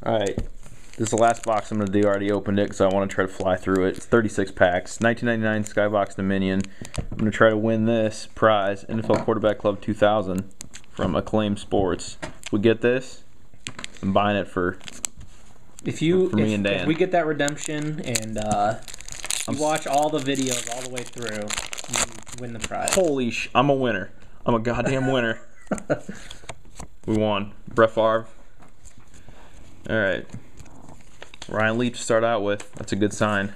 Alright, this is the last box I'm going to do. I already opened it because I want to try to fly through it. It's 36 packs. 1999 Skybox Dominion. I'm going to try to win this prize, NFL Quarterback Club 2000 from Acclaim Sports. If we get this, I'm buying it for me and Dan. If we get that redemption and you watch all the videos all the way through, you win the prize. Holy I'm a winner. I'm a goddamn winner. We won. Brett Favre. Alright. Ryan Leaf to start out with. That's a good sign.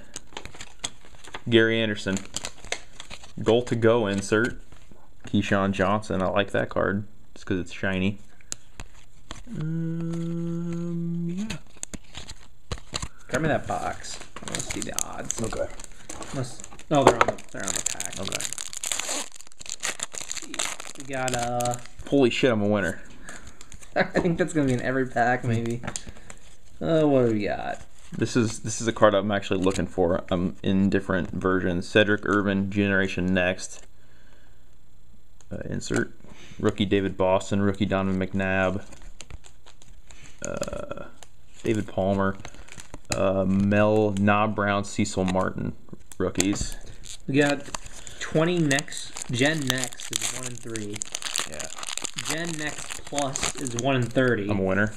Gary Anderson. Goal to go insert. Keyshawn Johnson. I like that card. Just because it's shiny. Yeah. Grab me that box. I want to see the odds. Okay. Oh, they're on the pack. Okay. We got Holy shit, I'm a winner. I think that's gonna be in every pack, maybe. What do we got? This is a card I'm actually looking for. I'm in different versions. Cedric Urban, Generation Next. Insert. Rookie David Boston, rookie Donovan McNabb. David Palmer. Mel Brown, Cecil Martin, rookies. We got 20 next. Gen Next is 1 in 3. Yeah. Gen Next Plus is 1 in 30. I'm a winner.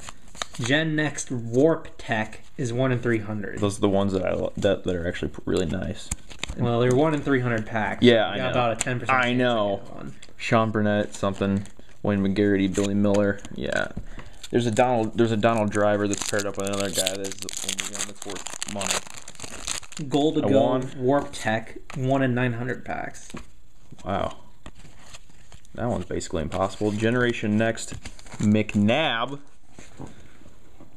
Gen Next Warp Tech is 1 in 300. Those are the ones that that are actually really nice. Well, they're 1 in 300 packs. Yeah, I know. About a 10%. I know. Sean Burnett, something. Wayne McGarity, Billy Miller. Yeah. There's a Donald Driver that's paired up with another guy that's worth money. Gold to go Warp Tech 1 in 900 packs. Wow. That one's basically impossible. Generation Next McNabb.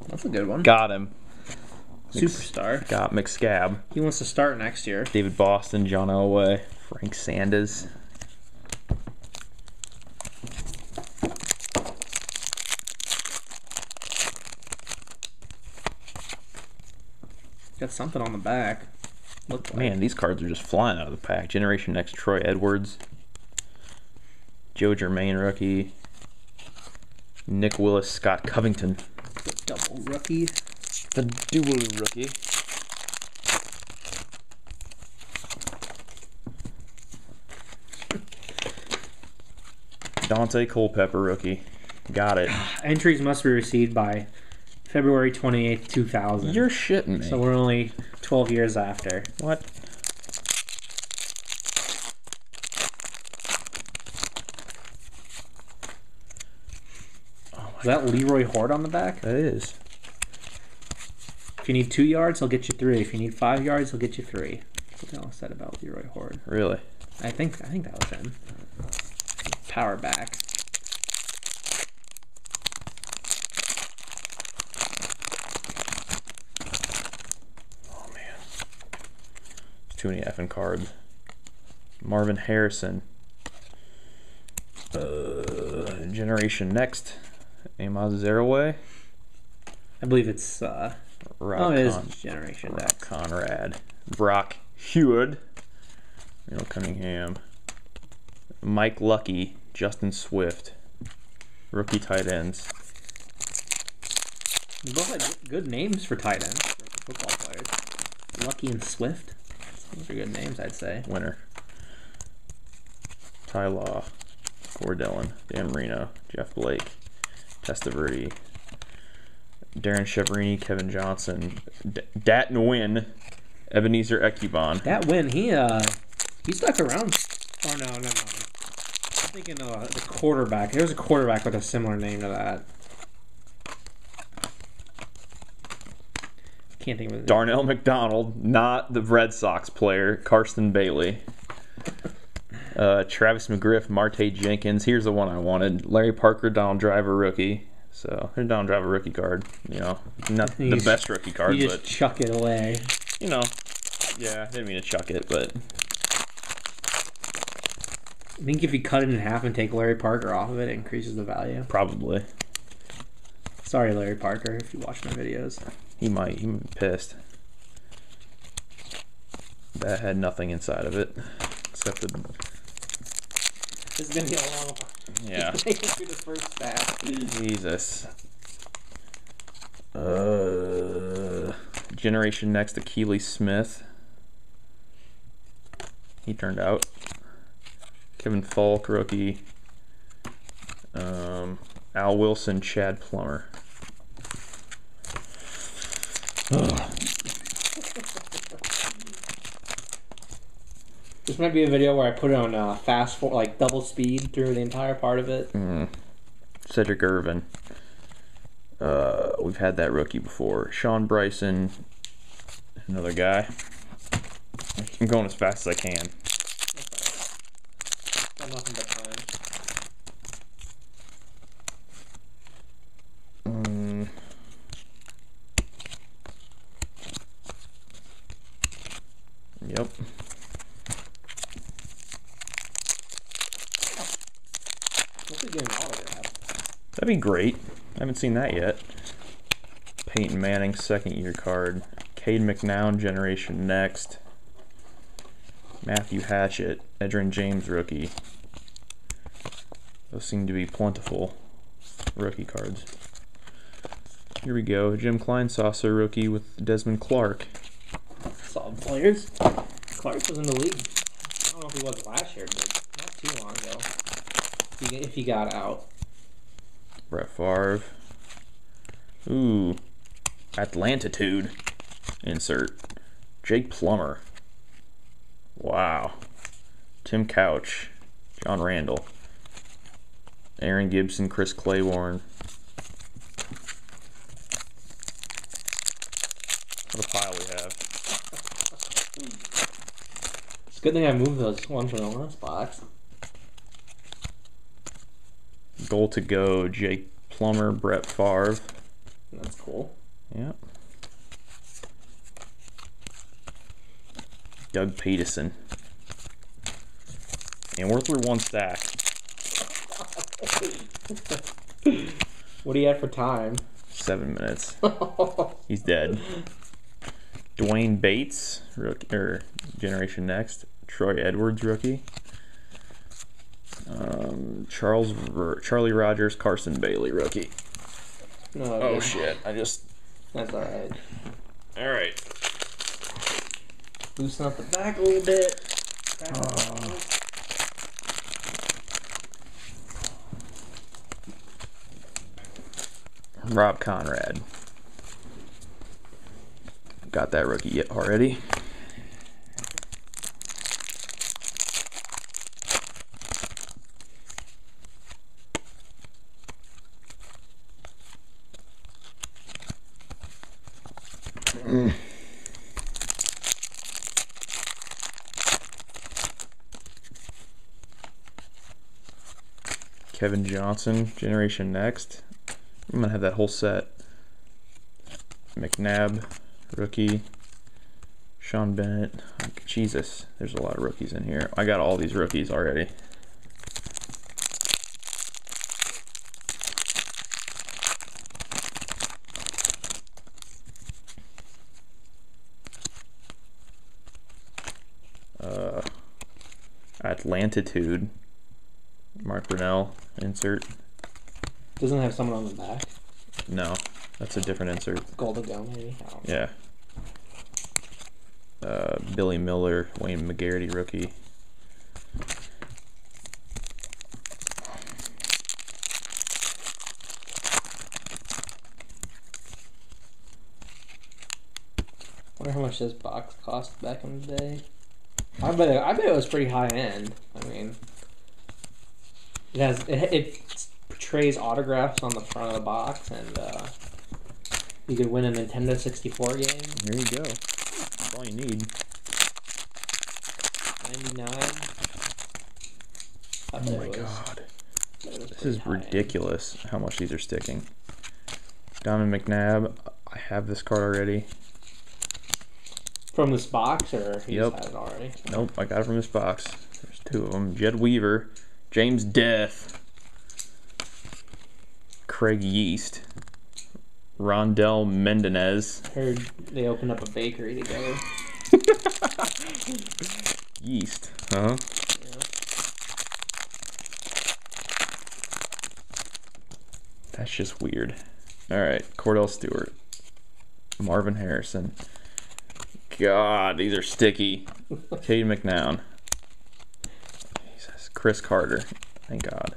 That's a good one. Got him. Superstar. Got McScab. He wants to start next year. David Boston, John Elway, Frank Sanders. Got something on the back. Look, man, these cards are just flying out of the pack. Generation Next Troy Edwards. Joe Germain rookie. Nick Willis, Scott Covington. The double rookie. The dual rookie. Dante Culpepper rookie. Got it. Entries must be received by February 28th, 2000. You're shitting me. So we're only 12 years after. What? Is that Leroy Horde on the back? That is. If you need 2 yards, he'll get you 3. If you need 5 yards, he'll get you 3. That's what they all said about Leroy Horde. Really? I think that was him. Power back. Oh man. There's too many effing cards. Marvin Harrison. Generation Next. Amos Zaraway. I believe it's Rob it is Generation Rob Next. Conrad. Brock Hewitt. Neil Cunningham. Mike Lucky. Justin Swift. Rookie tight ends. They both had good names for tight ends for football players. Lucky and Swift. Those are good names, I'd say. Winner. Ty Law. Core Dillon. Dan Marino. Jeff Blake. Testaverde. Darren Chevrini. Kevin Johnson. Dat Nguyen. Ebenezer Ekubon. That win, he stuck around. Oh no. I'm thinking the quarterback. There was a quarterback with a similar name to that. Can't think of it. Darnell McDonald, not the Red Sox player. Karsten Bailey. Travis McGriff, Marte Jenkins. Here's the one I wanted. Larry Parker, Donald Driver rookie. So, there's Donald Driver rookie card. You know, not the best rookie card, you just but chuck it away. you know, yeah, I didn't mean to chuck it, but I think if you cut it in half and take Larry Parker off of it, it increases the value. probably. Sorry, Larry Parker, if you watch my videos. He might be pissed. That had nothing inside of it except the. This is gonna be a long one. Yeah. Through the first stack. Jesus. Generation Next to Keely Smith. He turned out. Kevin Falk, rookie. Al Wilson, Chad Plummer. This might be a video where I put it on fast forward, like double speed through the entire part of it. Cedric Irvin. We've had that rookie before. Sean Bryson, another guy. I'm going as fast as I can. Got nothing but time. Yep. What's he doing autograph? That'd be great. I haven't seen that yet. Peyton Manning, second year card. Cade McNown, Generation Next. Matthew Hatchett, Edgerrin James rookie. Those seem to be plentiful rookie cards. Here we go. Jim Kleinsasser rookie with Desmond Clark. Solid players. Clark was in the league. I don't know if he was last year, but not too long ago. If he got out. Brett Favre. Ooh. Atlantitude. Insert. Jake Plummer. Wow. Tim Couch. John Randall. Aaron Gibson, Chris Claiborne. What a pile we have. It's a good thing I moved those ones from the last box. Goal to go, Jake Plummer, Brett Favre. That's cool. Yep. Doug Peterson. And we're through one stack. What do you have for time? 7 minutes. He's dead. Dwayne Bates, rookie, Generation Next. Troy Edwards, rookie. Charlie Rogers, Carson Bailey, rookie. No, Oh shit! That's all right. All right. Loosen up the back a little bit. Rob Conrad. Got that rookie yet already. Kevin Johnson, Generation Next. I'm gonna have that whole set. McNabb, rookie. Sean Bennett. Jesus, there's a lot of rookies in here. I got all these rookies already. Atlantitude. Mark Brunell, insert. Doesn't it have someone on the back? No, that's a different insert. Gold to go, maybe. Yeah. Billy Miller, Wayne McGarity, rookie. Wonder how much this box cost back in the day. I bet it was pretty high end. I mean, it portrays autographs on the front of the box, and you could win a Nintendo 64 game. Here you go. That's all you need. 99. Oh my god. This is ridiculous how much these are sticking. Donovan McNabb, I have this card already. From this box, or you Yep. just had it already? Nope, I got it from this box. There's two of them. Jed Weaver, James Death, Craig Yeast, Rondell Mendinez. Heard they opened up a bakery together. Yeast, huh? Yeah. That's just weird. Alright, Cordell Stewart. Marvin Harrison. God, these are sticky. Cade McNown. Jesus. Chris Carter. Thank God.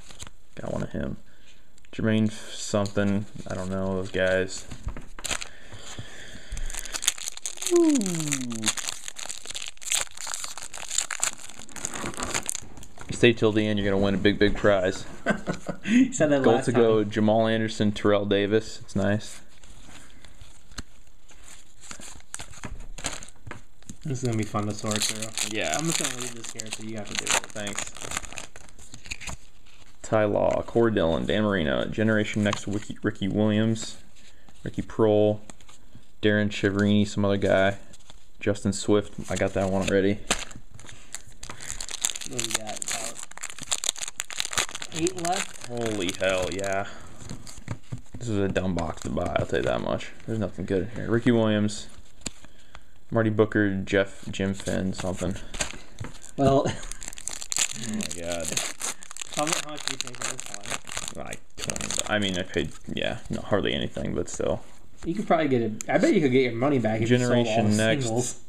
Got one of him. Jermaine something. I don't know those guys. Ooh. Stay till the end. You're gonna win a big prize. You said that Goal last to time. go. Jamal Anderson, Terrell Davis. It's nice. This is gonna be fun to sort through. Yeah. I'm just gonna leave this here so you have to do it. Thanks. Ty Law, Corey Dillon, Dan Marino, Generation Next, Ricky Williams, Ricky Prohl, Darren Chiaverini, some other guy, Justin Swift. I got that one already. What do we got? About 8 left? Holy hell, yeah. This was a dumb box to buy, I'll tell you that much. There's nothing good in here. Ricky Williams, Marty Booker, Jim Finn, something. Well, Oh my god. how much do you pay for this one? Like 20. I mean, I paid, yeah, not hardly anything, but still. You could probably get it. I bet you could get your money back if you sold all the Generation Next, singles.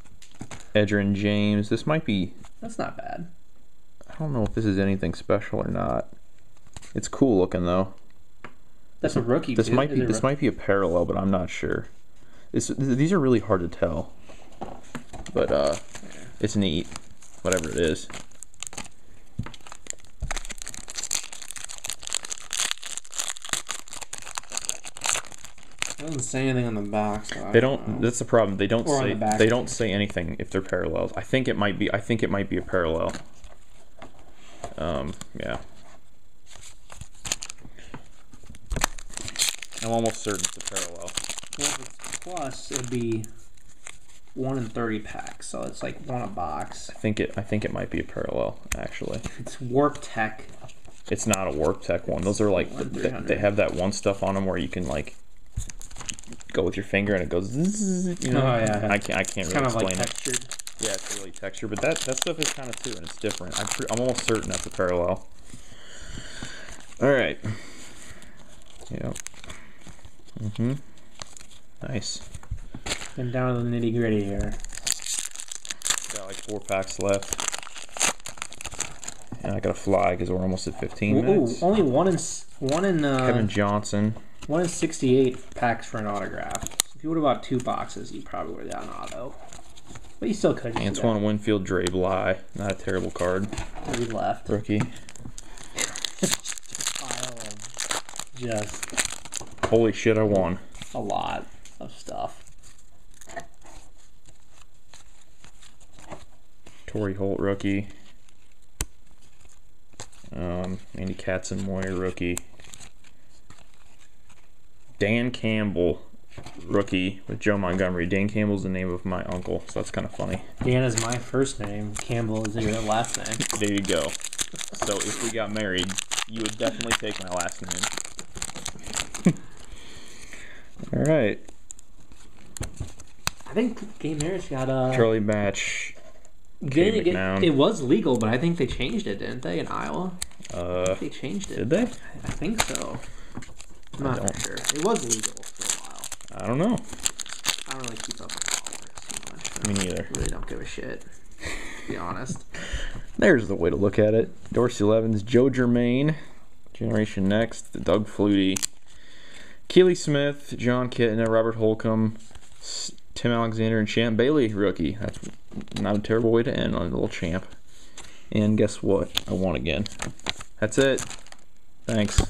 Edgerrin James. This might be, That's not bad. I don't know if this is anything special or not. It's cool looking though. That's a rookie. This dude. might Is be it might be a parallel, but I'm not sure. These are really hard to tell. But it's neat. Whatever it is. It doesn't say anything on the box. So They don't. That's the problem. They don't Or on say. the back. They don't say anything if they're parallels. I think it might be. I think it might be a parallel. Yeah. I'm almost certain it's a parallel. Well, if it's plus, it'd be 1 in 30 packs, so it's like 1 a box. I think it might be a parallel actually. It's Warp Tech. It's not a Warp Tech one. Those are like they have that one stuff on them where you can like go with your finger and it goes. Zzz, you know? Oh yeah. I can't It's really kind of explain like it. textured. Yeah, it's really texture, but that stuff is kind of too, and it's different. I'm almost certain that's a parallel. All right. Yep. Nice. And down to the nitty gritty here. Got like 4 packs left. And I gotta fly because we're almost at 15 Ooh, minutes. only one in Kevin Johnson. 1 in 68 packs for an autograph. If you would have bought 2 boxes, you probably would have got an auto. But you still could. Antoine Winfield, Dre Bly. Not a terrible card. 3 left. Rookie. Pile of just Holy shit, I won. a lot of stuff. Torrey Holt, rookie. Andy Katzenmoyer, rookie. Dan Campbell, rookie with Joe Montgomery. Dan Campbell's the name of my uncle, so that's kind of funny. Dan is my first name. Campbell is your last name. There you go. So if we got married, you would definitely take my last name. All right. I think gay marriage got a. Charlie Batch. Didn't it, McNown. it was legal, but I think they changed it, didn't they, in Iowa? They changed it. Did they? I think so. I'm not for sure. It was legal for a while. I don't know. I don't really keep up with politics too much. Me neither. I really don't give a shit, to be honest. There's the way to look at it. Dorsey Levens, Joe Germain, Generation Next, Doug Flutie, Keely Smith, John Kitna, Robert Holcomb, Tim Alexander, and Champ Bailey, rookie. That's not a terrible way to end on a little champ. And guess what? I won again. That's it. Thanks.